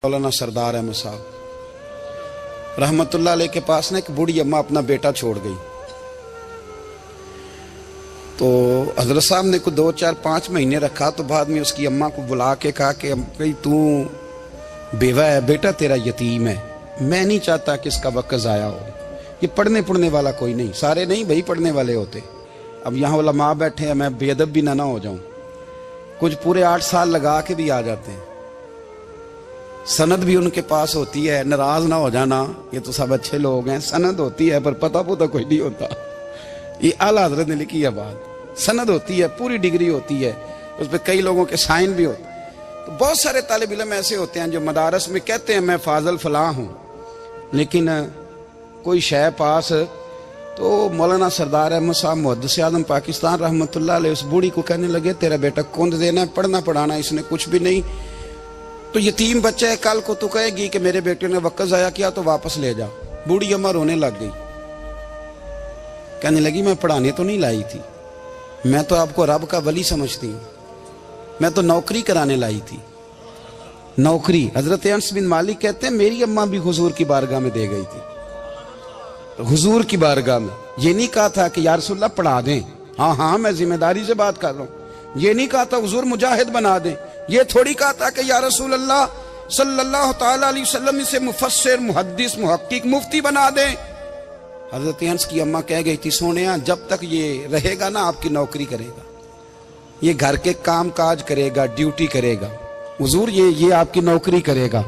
मौलाना सरदार अहमद साहब रहमतुल्लाह अलैह के पास ना एक बूढ़ी अम्मा अपना बेटा छोड़ गई। तो हजरत साहब ने कुछ 2, 4, 5 महीने रखा। तो बाद में उसकी अम्मा को बुला के कहा कि भाई तू बेवा है, बेटा तेरा यतीम है, मैं नहीं चाहता कि इसका वक्त ज़ाया हो। ये पढ़ने वाला कोई नहीं, सारे नहीं भाई पढ़ने वाले होते। अब यहाँ उलमा बैठे हैं, मैं बेअदब भी ना हो जाऊँ। कुछ पूरे 8 साल लगा के भी आ जाते हैं, सनद भी उनके पास होती है। नाराज ना हो जाना, ये तो सब अच्छे लोग हैं। सनद होती है पर पता पुता कोई नहीं होता। ये आला हजरत ने लिखी है बात। सनद होती है, पूरी डिग्री होती है, उस पर कई लोगों के साइन भी होते हैं। तो बहुत सारे तालिब इल्म ऐसे होते हैं जो मदारस में कहते हैं मैं फाजल फलां हूँ, लेकिन कोई शय पास। तो मौलाना सरदार अहमद साहब मुहद्दिस आज़म पाकिस्तान रहमतुल्लाह अलैह उस बूढ़ी को कहने लगे तेरा बेटा कुंद देना है, पढ़ना पढ़ाना इसने कुछ भी नहीं, तो यतीम बच्चा है, कल को तो कहेगी कि मेरे बेटे ने वक्त ज़ाया किया तो वापस ले जा। बूढ़ी अम्मा रोने लग गई, कहने लगी मैं पढ़ाने तो नहीं लाई थी, मैं तो आपको रब का वली समझती हूँ, मैं तो नौकरी कराने लाई थी। नौकरी हजरत अनस बिन मालिक कहते हैं मेरी अम्मा भी हुजूर की बारगाह में दे गई थी। हुजूर की बारगाह में ये नहीं कहा था कि या रसूलल्लाह पढ़ा दें, हाँ हाँ मैं जिम्मेदारी से बात कर रहा हूँ। ये नहीं कहा था हुजूर मुजाहिद बना दें, ये थोड़ी कहा था कि या रसूल अल्लाह सल्लल्लाहु ताला अलैहि वसल्लम से मुफस्सिर मुहद्दिस मुहक्किक मुफ्ती बना दें। हजरत अनस की अम्मा कह गई थी सोनिया जब तक ये रहेगा ना आपकी नौकरी करेगा, ये घर के काम काज करेगा, ड्यूटी करेगा, हुजूर ये आपकी नौकरी करेगा।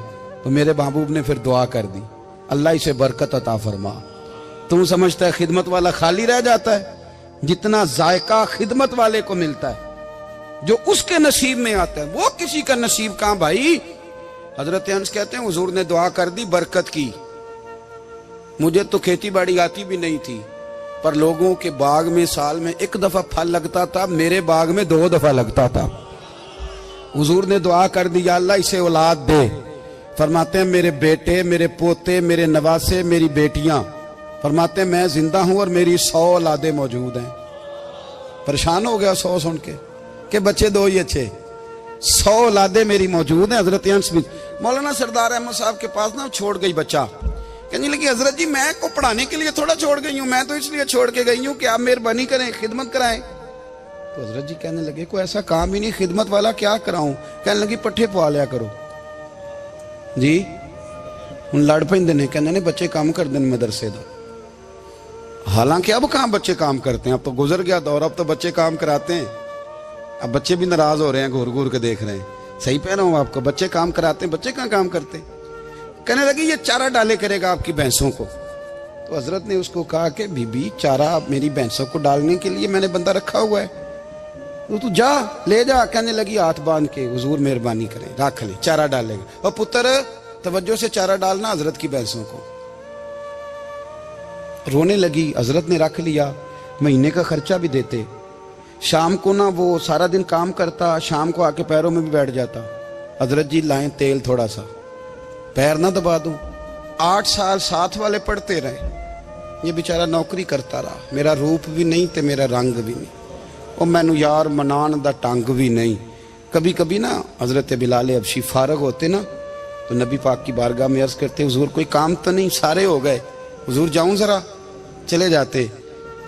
तो मेरे महबूब ने फिर दुआ कर दी, अल्लाह इसे बरकत अता फरमा। तुम समझता है खिदमत वाला खाली रह जाता है? जितना जायका खिदमत वाले को मिलता है, जो उसके नसीब में आता है, वो किसी का नसीब कहां भाई। हजरत अनस कहते हैं हुजूर ने दुआ कर दी, बरकत की। मुझे तो खेती बाड़ी आती भी नहीं थी, पर लोगों के बाग में साल में 1 दफा फल लगता था, मेरे बाग में 2 दफा लगता था। हुजूर ने दुआ कर दी अल्लाह इसे औलाद दे। फरमाते हैं मेरे बेटे, मेरे पोते, मेरे नवासे, मेरी बेटियां, फरमाते हैं मैं जिंदा हूं और मेरी 100 औलादे मौजूद हैं। परेशान हो गया 100 सुन के बच्चे 2 ही अच्छे, 100 औलादे मेरी मौजूद हैं। हजरत अनस बिन मौलाना सरदार अहमद साहब के पास ना छोड़ गई बच्चा, कहने लगी हजरत जी मैं को पढ़ाने के लिए थोड़ा छोड़ गई हूँ, मैं तो इसलिए छोड़ के गई हूँ कि आप मेहरबानी करें, खिदमत कराएं। तो हजरत जी कहने लगे कोई ऐसा काम ही नहीं, खिदमत वाला क्या कराऊं। कहने लगी पट्ठे पवा लिया करो जी। हूँ लड़ पेंदे ने, कहने ने बच्चे काम कर दें मदरसे का। हालांकि अब कहाँ बच्चे काम करते हैं, अब तो गुजर गया दौर, अब तो बच्चे काम कराते हैं। अब बच्चे भी नाराज हो रहे हैं, घूर घूर के देख रहे हैं। सही कह रहा हूँ आपको, बच्चे काम कराते हैं, बच्चे कहाँ काम करते। कहने लगी ये चारा डाले करेगा आपकी भैंसों को। तो हजरत ने उसको कहा कि बीबी चारा मेरी भैंसों को डालने के लिए मैंने बंदा रखा हुआ है, तो तू जा ले जा। कहने लगी हाथ बांध के हुजूर मेहरबानी करें रख ले, चारा डालेगा। और पुत्र तवज्जो से चारा डालना हजरत की भैंसों को। रोने लगी, हजरत ने रख लिया, महीने का खर्चा भी देते। शाम को ना वो सारा दिन काम करता, शाम को आके पैरों में भी बैठ जाता, हजरत जी लाएं तेल थोड़ा सा, पैर ना दबा दूं। 8 साल साथ वाले पढ़ते रहे, ये बेचारा नौकरी करता रहा। मेरा रूप भी नहीं ते मेरा रंग भी नहीं, और मैनू यार मनान दा टंग भी नहीं। कभी कभी ना हजरत बिलाल हबशी फारग होते ना, तो नबी पाक की बारगाह में अर्ज करते हुजूर कोई काम तो नहीं, सारे हो गए, हुजूर जाऊं जरा, चले जाते।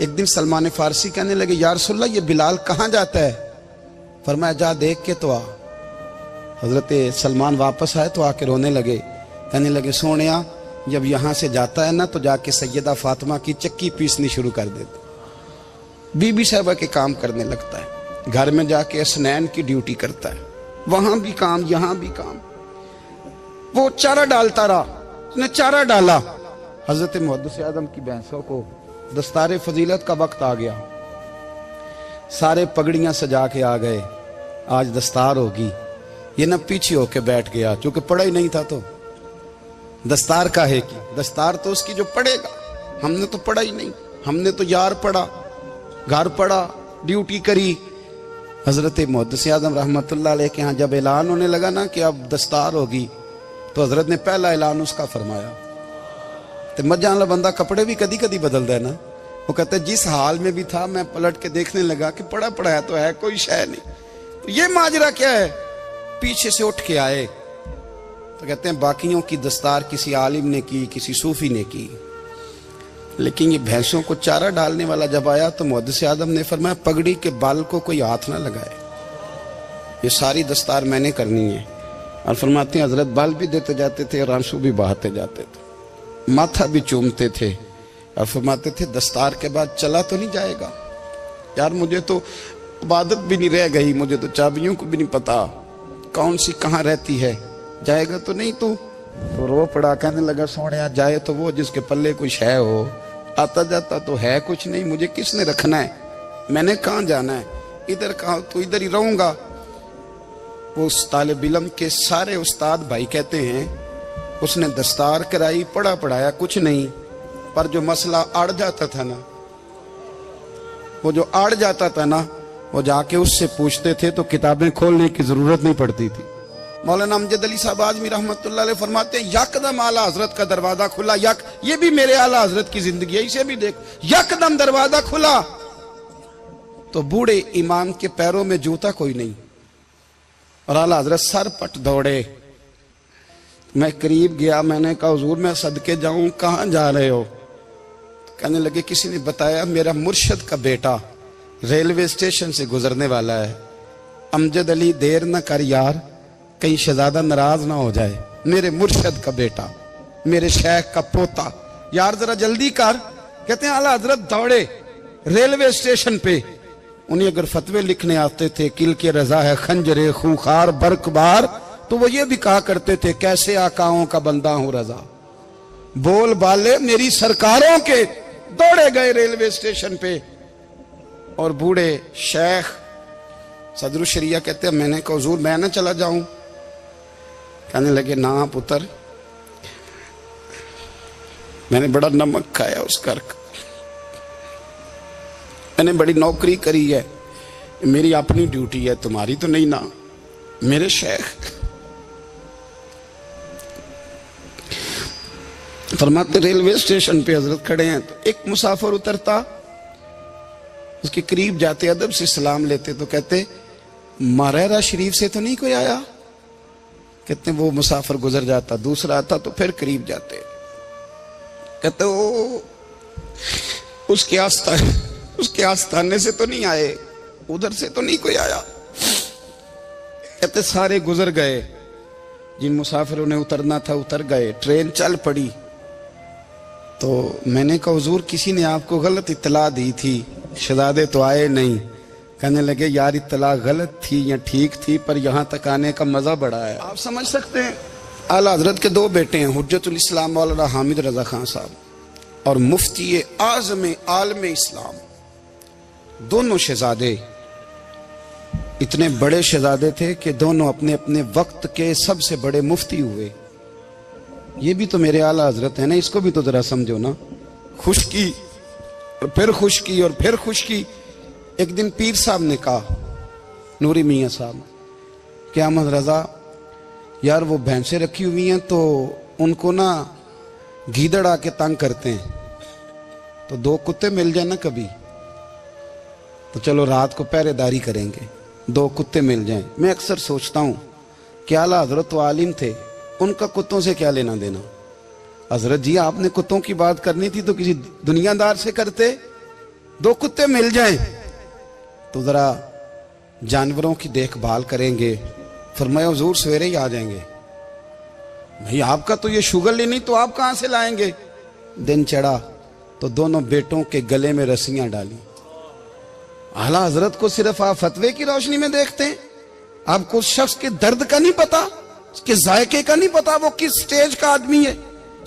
एक दिन सलमान फारसी कहने लगे या रसूलल्लाह ये बिलाल कहाँ जाता है। फरमाया जा देख के तो आ। हजरत सलमान वापस आए तो आके रोने लगे, कहने लगे सोनिया जब यहाँ से जाता है ना तो जाके सैयदा फातिमा की चक्की पीसनी शुरू कर देता, बीबी साहबा के काम करने लगता है, घर में जाके असनैन की ड्यूटी करता है, वहां भी काम यहाँ भी काम। वो चारा डालता रहा, उसने चारा डाला। हजरत मुहद्दिस आज़म की भैंसों को दस्तारे फजीलत का वक्त आ गया, सारे पगड़ियां सजा के आ गए, आज दस्तार होगी। ये ना पीछे होके बैठ गया, चूंकि पढ़ा ही नहीं था तो दस्तार का है कि दस्तार तो उसकी जो पढ़ेगा, हमने तो पढ़ा ही नहीं, हमने तो यार पढ़ा, घर पढ़ा, ड्यूटी करी। हजरत मुहद्दिस आज़म रहमतुल्लाह अलैह के यहाँ जब ऐलान होने लगा ना कि अब दस्तार होगी, तो हजरत ने पहला ऐलान उसका फरमाया। तो मजा वाला बंदा कपड़े भी कदी कदी बदलता है ना, वो कहते जिस हाल में भी था मैं पलट के देखने लगा कि पढ़ा पढ़ाया तो है, कोई शय नहीं। तो ये माजरा क्या है, पीछे से उठ के आए तो कहते हैं बाकियों की दस्तार किसी आलिम ने की, किसी सूफी ने की, लेकिन ये भैंसों को चारा डालने वाला जब आया तो मुहद्दिस आदम ने फरमाया पगड़ी के बाल को कोई हाथ ना लगाए, ये सारी दस्तार मैंने करनी है। और फरमाते हैं हजरत बाल भी देते जाते थे और आंसू भी बहाते जाते थे, माथा भी चूमते थे और फरमाते थे दस्तार के बाद चला तो नहीं जाएगा यार, मुझे तो इबादत भी नहीं रह गई, मुझे तो चाबियों को भी नहीं पता कौन सी कहाँ रहती है, जाएगा तो नहीं तू? तो रो पड़ा, कहने लगा सोने जाए तो वो जिसके पल्ले कुछ है हो, आता जाता तो है कुछ नहीं, मुझे किसने रखना है, मैंने कहाँ जाना है, इधर कहा तो इधर ही रहूंगा। वो उस तालिब इल्म के सारे उस्ताद भाई कहते हैं उसने दस्तार कराई, पढ़ा पढ़ाया कुछ नहीं, पर जो मसला अड़ जाता था ना, वो जो अड़ जाता था ना, वो जाके उससे पूछते थे तो किताबें खोलने की जरूरत नहीं पड़ती थी। मौलाना अमजद अली साहब आजमी रहमतुल्लाह अलैह फरमाते हैं यकदम आला हजरत का दरवाजा खुला, ये भी मेरे आला हजरत की जिंदगी है, इसे भी देख, यकदम दरवाजा खुला तो बूढ़े इमाम के पैरों में जूता कोई नहीं और आला हजरत सर पट दौड़े। मैं करीब गया, मैंने कहा हुजूर मैं सदके जाऊं, कहां जा रहे हो? कहने लगे किसी ने बताया मेरा मुर्शद का बेटा रेलवे स्टेशन से गुजरने वाला है, अमजद अली देर न कर यार, कहीं शहजादा नाराज ना हो जाए, मेरे मुर्शद का बेटा, मेरे शेख का पोता, यार जरा जल्दी कर। कहते हैं आला हजरत दौड़े रेलवे स्टेशन पे, उन्हें अगर फतवे लिखने आते थे किल के रजा है खंजरे खूंखार बरकबार, तो वो ये भी कहा करते थे कैसे आकाओं का बंदा हूं रजा, बोल बाले मेरी सरकारों के। दौड़े गए रेलवे स्टेशन पे और बूढ़े शेख सदरुल शरिया कहते हैं मैंने कहा हुजूर मैं ना चला जाऊं? कहने लगे ना पुत्र, मैंने बड़ा नमक खाया उस घर का, मैंने बड़ी नौकरी करी है, मेरी अपनी ड्यूटी है, तुम्हारी तो नहीं ना। मेरे शेख फरमाते रेलवे स्टेशन पे हजरत खड़े हैं तो एक मुसाफिर उतरता, उसके करीब जाते अदब से सलाम लेते तो कहते मारेरा शरीफ से तो नहीं कोई आया? कहते वो मुसाफिर गुजर जाता, दूसरा आता तो फिर करीब जाते, कहते वो उसके आस्थाने से तो नहीं आए, उधर से तो नहीं कोई आया। कहते सारे गुजर गए, जिन मुसाफिरों ने उतरना था उतर गए, ट्रेन चल पड़ी। तो मैंने कहा हुजूर किसी ने आपको गलत इत्तला दी थी, शहजादे तो आए नहीं। कहने लगे यार इत्तला गलत थी या ठीक थी, पर यहाँ तक आने का मजा बड़ा है। आप समझ सकते हैं आला हजरत के दो बेटे हैं, हुज्जतुल इस्लाम मौलाना हामिद रजा खान साहब और मुफ्ती आज़म आलम इस्लाम, दोनों शहजादे इतने बड़े शहजादे थे कि दोनों अपने अपने वक्त के सबसे बड़े मुफ्ती हुए। ये भी तो मेरे आला हजरत है ना, इसको भी तो जरा समझो ना। खुशकी और फिर खुशकी और फिर खुशकी। एक दिन पीर साहब ने कहा, नूरी मियाँ साहब, क्या अहमद रजा यार वो भैंसें रखी हुई हैं तो उनको ना गीदड़ आके तंग करते हैं, तो दो कुत्ते मिल जाए ना कभी, तो चलो रात को पहरेदारी करेंगे, दो कुत्ते मिल जाएं। मैं अक्सर सोचता हूं कि आला हजरत तो आलिम थे, उनका कुत्तों से क्या लेना देना। हजरत जी आपने कुत्तों की बात करनी थी तो किसी दुनियादार से करते, दो कुत्ते मिल जाएं तो जरा जानवरों की देखभाल करेंगे। फरमाया हुजूर सवेरे ही आ जाएंगे। भाई आपका तो ये शुगर ही नहीं, तो आप कहां से लाएंगे? दिन चढ़ा तो दोनों बेटों के गले में रस्सियां डाली। आला हजरत को सिर्फ आप फतवे की रोशनी में देखते हैं, आपको उस शख्स के दर्द का नहीं पता, उसके जायके का नहीं पता, वो किस स्टेज का आदमी है,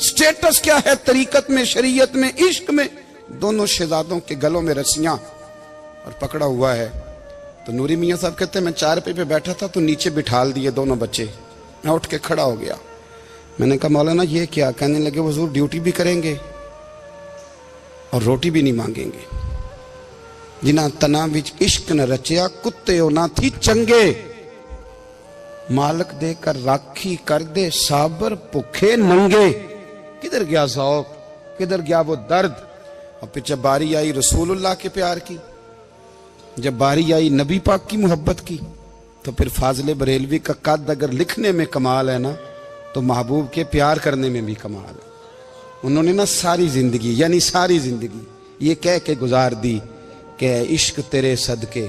स्टेटस क्या है तरीकत में, शरीयत में, इश्क में। दोनों शहजादों के गलों में रस्सियां और पकड़ा हुआ है। तो नूरी मियाँ साहब कहते हैं मैं चारपाई पे बैठा था तो नीचे बिठाल दिए दोनों बच्चे, मैं उठ के खड़ा हो गया। मैंने कहा मौलाना ये क्या? कहने लगे हुजूर ड्यूटी भी करेंगे और रोटी भी नहीं मांगेंगे। जिन्हां तना विच इश्क न रचिया कुत्ते ना थी चंगे, मालक देकर राखी कर दे साबर भुखे नंगे। किधर गया ज़ौक़, किधर गया वो दर्द? और फिर जब बारी आई रसूलुल्लाह के प्यार की, जब बारी आई नबी पाक की मोहब्बत की, तो फिर फाजिल बरेलवी का कद अगर लिखने में कमाल है ना, तो महबूब के प्यार करने में भी कमाल है। उन्होंने ना सारी जिंदगी, यानी सारी जिंदगी ये कह के गुजार दी कि इश्क तेरे सदके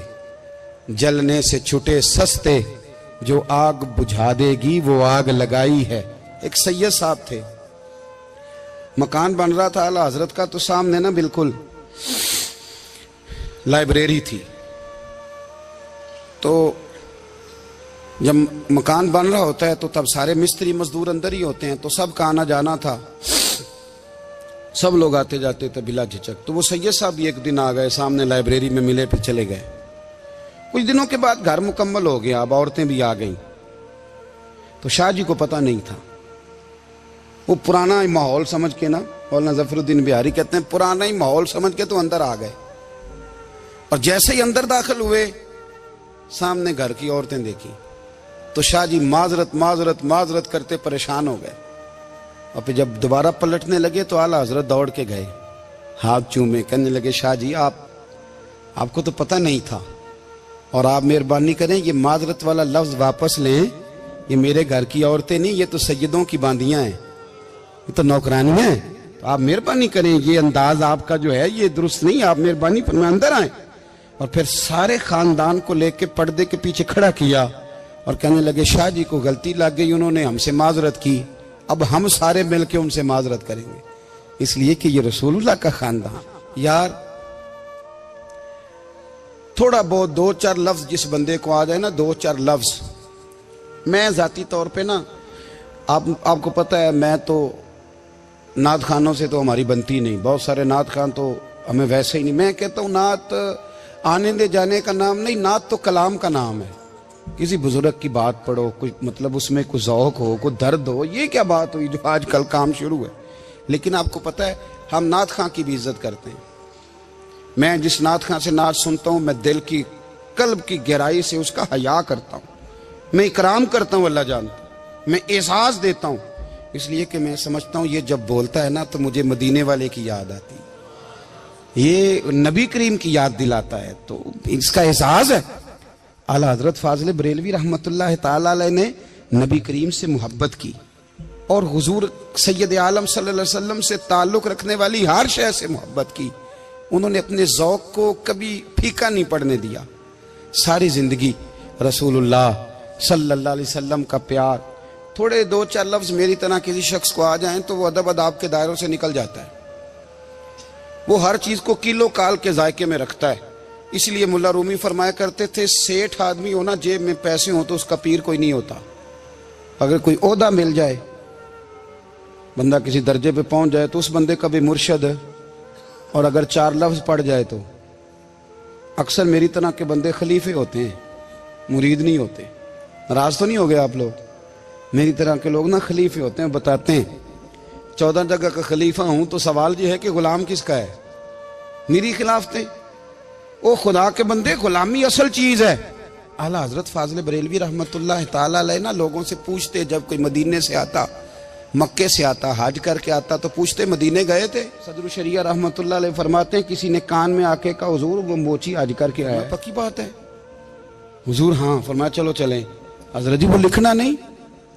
जलने से छुटे सस्ते, जो आग बुझा देगी वो आग लगाई है। एक सैयद साहब थे, मकान बन रहा था आला हजरत का, तो सामने ना बिल्कुल लाइब्रेरी थी। तो जब मकान बन रहा होता है तो तब सारे मिस्त्री मजदूर अंदर ही होते हैं, तो सबका आना जाना था, सब लोग आते जाते थे बिला झिझक। तो वो सैयद साहब भी एक दिन आ गए, सामने लाइब्रेरी में मिले, फिर चले गए। कुछ दिनों के बाद घर मुकम्मल हो गया, अब औरतें भी आ गईं। तो शाह जी को पता नहीं था, वो पुराना ही माहौल समझ के ना, मौलाना जफरुद्दीन बिहारी कहते हैं पुराना ही माहौल समझ के तो अंदर आ गए। और जैसे ही अंदर दाखिल हुए, सामने घर की औरतें देखी, तो शाह जी माजरत माजरत माजरत करते परेशान हो गए। और फिर जब दोबारा पलटने लगे तो आला हजरत दौड़ के गए, हाथ चूमे, कहने लगे शाह जी आपको तो पता नहीं था, और आप मेहरबानी करें ये माजरत वाला लफ्ज वापस लें। ये मेरे घर की औरतें नहीं, ये तो सैयदों की बांदियां हैं, ये तो नौकरानियां हैं। तो आप मेहरबानी करें, ये अंदाज आपका जो है ये दुरुस्त नहीं, आप मेहरबानी फरमाएं अंदर आए। और फिर सारे खानदान को लेके पर्दे के पीछे खड़ा किया और कहने लगे शाह जी को गलती लग गई, उन्होंने हमसे माजरत की, अब हम सारे मिलके उनसे माजरत करेंगे, इसलिए कि ये रसूलुल्लाह का खानदान। यार थोड़ा बहुत दो चार लफ्ज जिस बंदे को आ जाए ना, दो चार लफ्ज, मैं जाती तौर पे ना, आपको पता है मैं तो नात खानों से तो हमारी बनती नहीं, बहुत सारे नात खान तो हमें वैसे ही नहीं। मैं कहता हूँ नात आने दे जाने का नाम नहीं, नात तो कलाम का नाम है। किसी बुजुर्ग की बात पढ़ो, कोई मतलब उसमें कुछ ज़ौक़ हो, कोई दर्द हो, ये क्या बात हुई जो आजकल काम शुरू है। लेकिन आपको पता है हम नात खां की भी इज्जत करते हैं। मैं जिस नात खां से नात सुनता हूँ, मैं दिल की कल्ब की गहराई से उसका हया करता हूँ, मैं इकराम करता हूँ, अल्लाह जानता, मैं एहसास देता हूँ, इसलिए कि मैं समझता हूँ ये जब बोलता है ना तो मुझे मदीने वाले की याद आती है, ये नबी करीम की याद दिलाता है, तो इसका एहसास है। आला हजरत फाजिल बरेलवी रहमतुल्लाह ताला अलैह ने नबी करीम से मोहब्बत की और हुजूर सैयद आलम सल्लल्लाहु अलैहि वसल्लम से ताल्लुक़ रखने वाली हर शय से मोहब्बत की। उन्होंने अपने ज़ौक़ को कभी फीका नहीं पड़ने दिया। सारी ज़िंदगी रसूलुल्लाह सल्लल्लाहु अलैहि वसल्लम का प्यार। थोड़े दो चार लफ्ज़ मेरी तरह किसी शख्स को आ जाएं तो वो अदब अदाब के दायरों से निकल जाता है। वो हर चीज़ को किलो काल के जायके में रखता है। इसलिए मुल्ला रूमी फरमाया करते थे, सेठ आदमी हो ना, जेब में पैसे हो तो उसका पीर कोई नहीं होता। अगर कोई ओहदा मिल जाए, बंदा किसी दर्जे पे पहुंच जाए तो उस बंदे का भी मुर्शद है, और अगर चार लफ्ज पढ़ जाए तो अक्सर मेरी तरह के बंदे खलीफे होते हैं, मुरीद नहीं होते। नाराज तो नहीं हो गए आप लोग? मेरी तरह के लोग ना खलीफे होते हैं, बताते हैं 14 जगह का खलीफा हूं तो सवाल ये है कि गुलाम किसका है? मेरी खिलाफतें। ओ खुदा के बंदे, गुलामी असल चीज है। आला हजरत फाजिल बरेलवी रहमतुल्लाह ताला अलैह ना लोगों से पूछते, जब कोई मदीने से आता, मक्के से आता, हज करके आता, तो पूछते मदीने गए थे? सदरुल शरिया रहमतुल्लाह अलैह फरमाते हैं, किसी ने कान में आके कहा हुजूर वो मोची हज करके आया। पक्की बात है हुजूर? हाँ। फरमाया चलो चलें। हजरत जी वो लिखना नहीं,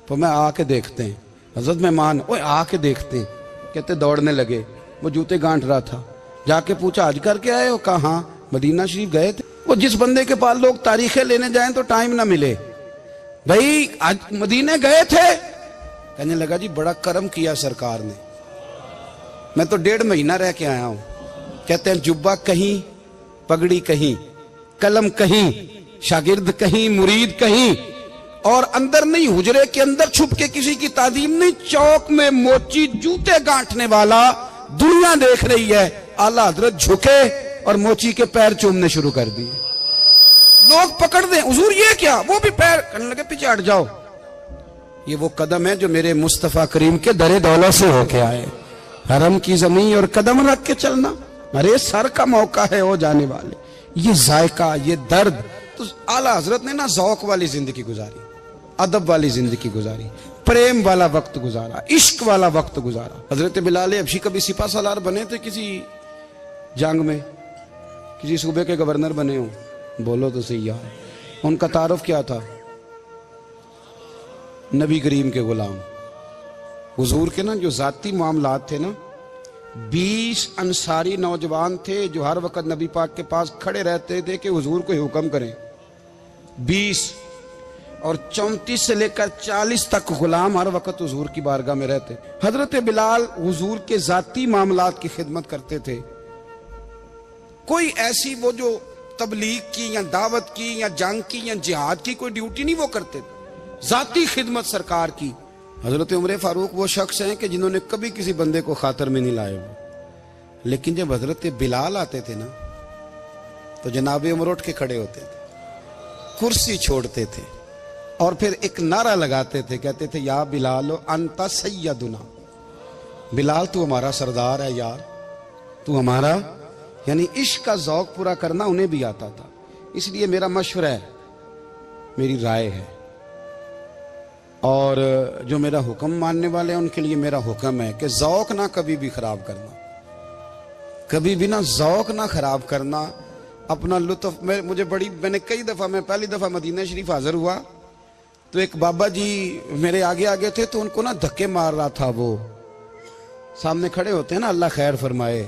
तो मैं आके देखते हैं। हजरत मेहमान, ओए आके देखते हैं। कहते दौड़ने लगे, वो जूते गांठ रहा था। जाके पूछा हज करके आए हो? कहा हाँ, मदीना शरीफ गए थे। वो जिस बंदे के पास लोग तारीखें लेने जाएं तो टाइम ना मिले, भाई आज मदीने गए थे? कहने लगा जी बड़ा करम किया सरकार ने, मैं तो 1.5 महीना रह के आया हूं। कहते हैं जुब्बा कहीं, पगड़ी कहीं, कलम कहीं, शागिर्द कहीं, मुरीद कहीं, और अंदर नहीं, हुजरे के अंदर छुप के किसी की तादीम नहीं, चौक में मोची जूते गांठने वाला दुनिया देख रही है। आला हजरत झुके और मोची के पैर चूमने शुरू कर दिए। लोग पकड़ दें, हुजूर ये क्या? वो भी पैर करने लगे, पीछे हट जाओ। ये वो कदम है जो मेरे मुस्तफा करीम के दरे दौलत से होके आए। हरम की जमीन और कदम रख के चलना, अरे सर का मौका है हो जाने वाले। ये जायका, ये दर्द, तो आला हजरत ने ना ज़ौक़ वाली जिंदगी गुजारी, अदब वाली जिंदगी गुजारी, प्रेम वाला वक्त गुजारा, इश्क वाला वक्त गुजारा। हजरत बिलाल हबशी कभी सिपा सालार बने थे किसी जंग में, किसी सूबे के गवर्नर बने हो? बोलो तो सही यार। उनका तारुफ क्या था? नबी करीम के गुलाम। हुजूर के ना जो जाती मामलात थे ना, 20 अंसारी नौजवान थे जो हर वक्त नबी पाक के पास खड़े रहते थे कि हुजूर को हुक्म करें। 20 और 34 से लेकर 40 तक गुलाम हर वक्त हुजूर की बारगाह में रहते। हजरत बिलाल हुजूर के जाती मामलात की खिदमत करते थे। कोई ऐसी वो जो तबलीग की या दावत की या जंग की या जिहाद की कोई ड्यूटी नहीं वो करते, जाती खिदमत सरकार की। हजरत उमर फारूक वो शख्स हैं कि जिन्होंने कभी किसी बंदे को खातर में नहीं लाए वो, लेकिन जब हजरत बिलाल आते थे ना तो जनाब उमर उठ के खड़े होते थे, कुर्सी छोड़ते थे और फिर एक नारा लगाते थे, कहते थे या बिलाल अंता सैयदुना, बिलाल तू हमारा सरदार है यार, तू हमारा। यानी इश्क का ज़ौक पूरा करना उन्हें भी आता था। इसलिए मेरा मशवरा है, मेरी राय है, और जो मेरा हुक्म मानने वाले हैं उनके लिए मेरा हुक्म है कि ज़ौक ना कभी भी खराब करना, कभी भी ना ज़ौक ना खराब करना, अपना लुत्फ। मैंने कई दफ़ा, मैं पहली दफ़ा मदीना शरीफ हाजिर हुआ तो एक बाबा जी मेरे आगे आगे थे, तो उनको ना धक्के मार रहा था। वो सामने खड़े होते हैं ना, अल्लाह खैर फरमाए,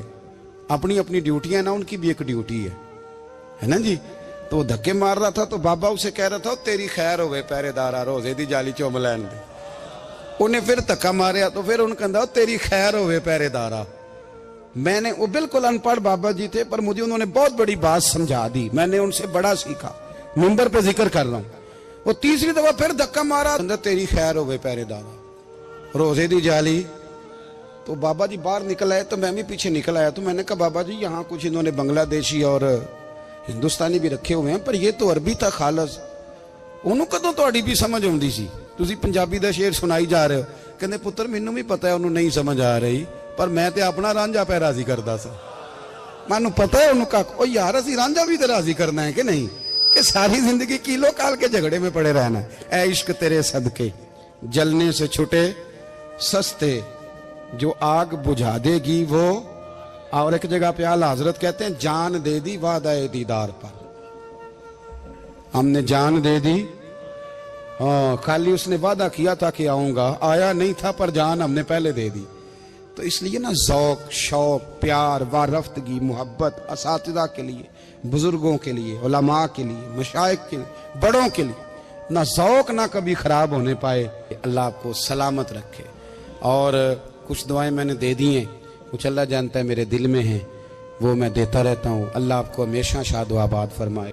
अपनी अपनी ड्यूटियां ना, उनकी भी एक ड्यूटी है ना जी। तो वो धक्के मार रहा था तो बाबा उसे कह रहा था तेरी खैर होवे पहरेदारा, रोजे दी जाली चुम लैन दे। उन्हें फिर धक्का मारिया तो फिर उन्हें कहता तेरी खैर होवे पहरेदारा। मैंने, वो बिल्कुल अनपढ़ बाबा जी थे पर मुझे उन्होंने बहुत बड़ी बात समझा दी, मैंने उनसे बड़ा सीखा, मिंबर पे जिक्र कर रहा हूं। वो तीसरी दफा फिर धक्का मारा, तेरी खैर होवे पहरेदारा, रोजे दी जाली। तो बाबा जी बाहर निकल आए तो मैं भी पीछे निकल आया। तो मैंने कहा बाबा जी यहाँ कुछ इन्होंने बांग्लादेशी और हिंदुस्तानी भी रखे हुए हैं, पर ये तो अरबी था खालस। ਉਹਨੂੰ ਕਦੋਂ ਤੁਹਾਡੀ ਵੀ ਸਮਝ ਆਉਂਦੀ ਸੀ? ਤੁਸੀਂ ਪੰਜਾਬੀ ਦਾ ਸ਼ੇਰ ਸੁਣਾਈ ਜਾ ਰਹੇ ਹੋ। ਕਹਿੰਦੇ ਪੁੱਤਰ ਮੈਨੂੰ ਵੀ ਪਤਾ ਹੈ ਉਹਨੂੰ ਨਹੀਂ ਸਮਝ ਆ ਰਹੀ, ਪਰ ਮੈਂ ਤੇ ਆਪਣਾ ਰਾਂਝਾ ਪੈ ਰਾਜ਼ੀ ਕਰਦਾ ਸਾਂ। ਮੈਨੂੰ ਪਤਾ ਹੈ ਉਹਨੂੰ ਕਾ ਉਹ ਯਾਰ ਅਸੀਂ ਰਾਂਝਾ ਵੀ ਤੇ ਰਾਜ਼ੀ करना है कि नहीं, कि सारी जिंदगी कीलो काल के झगड़े में पड़े रहना है। ऐ इश्क तेरे सदके जलने से छुटे सस्ते, जो आग बुझा देगी वो। और एक जगह पे आला हजरत कहते हैं जान दे दी वादा दीदार पर, हमने जान दे दी। हाँ, खाली उसने वादा किया था कि आऊंगा, आया नहीं था, पर जान हमने पहले दे दी। तो इसलिए ना ज़ौक, शौक, प्यार, वारफ्तगी, मोहब्बत असातिज़ा के लिए, बुजुर्गों के लिए, उलमा के लिए, मशाइख के लिए, बड़ों के लिए, ना ज़ौक ना कभी ख़राब होने पाए। अल्लाह आपको सलामत रखे। और कुछ दुआएं मैंने दे दी हैं, कुछ अल्लाह जानता है मेरे दिल में हैं, वो मैं देता रहता हूँ। अल्लाह आपको हमेशा शाद व आबाद फरमाए।